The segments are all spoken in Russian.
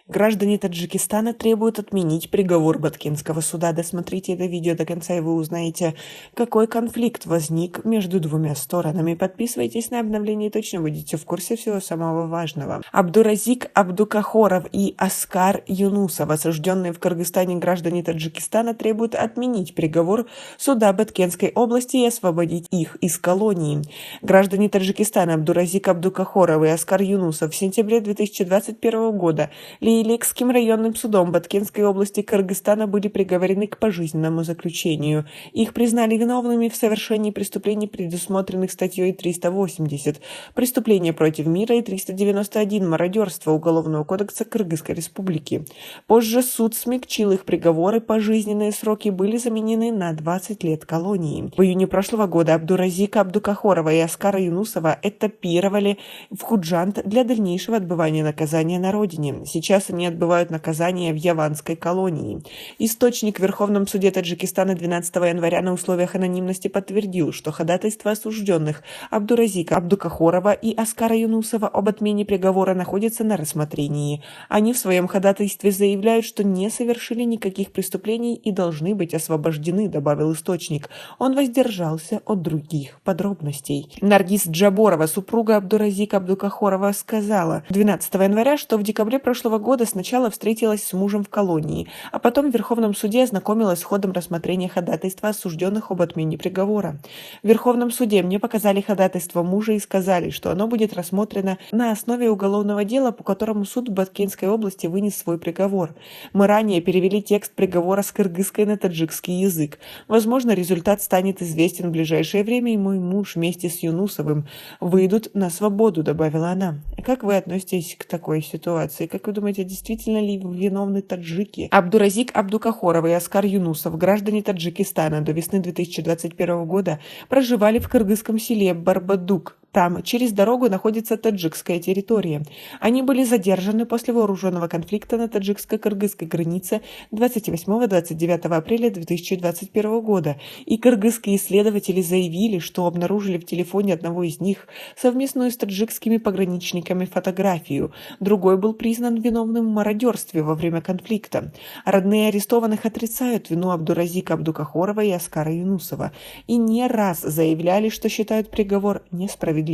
Граждане Таджикистана требуют отменить приговор Баткенского суда. Досмотрите это видео до конца, и вы узнаете, какой конфликт возник между двумя сторонами. Подписывайтесь на обновления и точно будете в курсе всего самого важного. Абдуразик Абдукахоров и Аскар Юнусов, осужденные в Кыргызстане граждане Таджикистана, требуют отменить приговор суда Баткенской области и освободить их из колонии. Граждане Таджикистана Абдуразик Абдукахоров и Аскар Юнусов в сентябре 2021 года Лейлекским районным судом Баткенской области Кыргызстана были приговорены к пожизненному заключению. Их признали виновными в совершении преступлений, предусмотренных статьей 380 «Преступление против мира» и 391 «Мародерство» Уголовного кодекса Кыргызской Республики. Позже суд смягчил их приговоры, пожизненные сроки были заменены на 20 лет колонии. В июне прошлого года Абдуразика Абдукахорова и Аскара Юнусова этапировали в Худжанд для дальнейшего отбывания наказания на родине. Сейчас они отбывают наказание в Яванской колонии. Источник в Верховном суде Таджикистана 12 января на условиях анонимности подтвердил, что ходатайство осужденных Абдуразика Абдукахорова и Аскара Юнусова об отмене приговора находится на рассмотрении. Они в своем ходатайстве заявляют, что не совершили никаких преступлений и должны быть освобождены, добавил источник. Он воздержался от других подробностей. Наргиз Джаборова, супруга Абдуразика Абдукахорова, сказала 12 января, что в декабре прошлого года сначала встретилась с мужем в колонии, а потом в Верховном суде ознакомилась с ходом рассмотрения ходатайства осужденных об отмене приговора. В Верховном суде мне показали ходатайство мужа и сказали, что оно будет рассмотрено на основе уголовного дела, по которому суд в Баткенской области вынес свой приговор. Мы ранее перевели текст приговора с кыргызской на таджикский язык. Возможно, результат станет известен в ближайшее время, и мой муж вместе с Юнусовым выйдут на свободу, добавила она. Как вы относитесь к такой ситуации? Как вы думаете, действительно ли виновны таджики? Абдуразик Абдукахоров и Аскар Юнусов, граждане Таджикистана, до весны 2021 года проживали в кыргызском селе Барбадук. Там через дорогу находится таджикская территория. Они были задержаны после вооруженного конфликта на таджикско-кыргызской границе 28-29 апреля 2021 года, и кыргызские исследователи заявили, что обнаружили в телефоне одного из них совместную с таджикскими пограничниками фотографию. Другой был признан виновным в мародерстве во время конфликта. Родные арестованных отрицают вину Абдуразика Абдукахорова и Аскара Юнусова и не раз заявляли, что считают приговор несправедливым.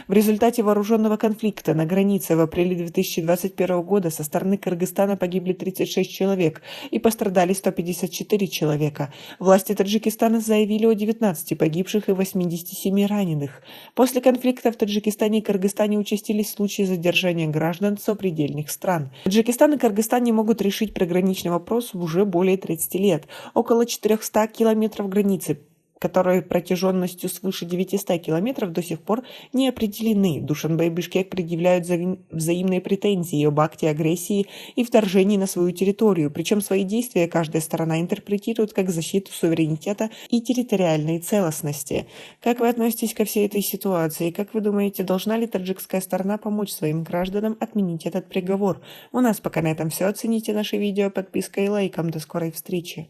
В результате вооруженного конфликта на границе в апреле 2021 года со стороны Кыргызстана погибли 36 человек и пострадали 154 человека. Власти Таджикистана заявили о 19 погибших и 87 раненых. После конфликта в Таджикистане и Кыргызстане участились случаи задержания граждан сопредельных стран. Таджикистан и Кыргызстан не могут решить приграничный вопрос уже более 30 лет. Около 400 километров границы, которые протяженностью свыше 900 километров до сих пор не определены. Душанбе и Бишкек предъявляют взаимные претензии об акте агрессии и вторжении на свою территорию, причем свои действия каждая сторона интерпретирует как защиту суверенитета и территориальной целостности. Как вы относитесь ко всей этой ситуации? Как вы думаете, должна ли таджикская сторона помочь своим гражданам отменить этот приговор? У нас пока на этом все. Оцените наше видео подпиской и лайком. До скорой встречи.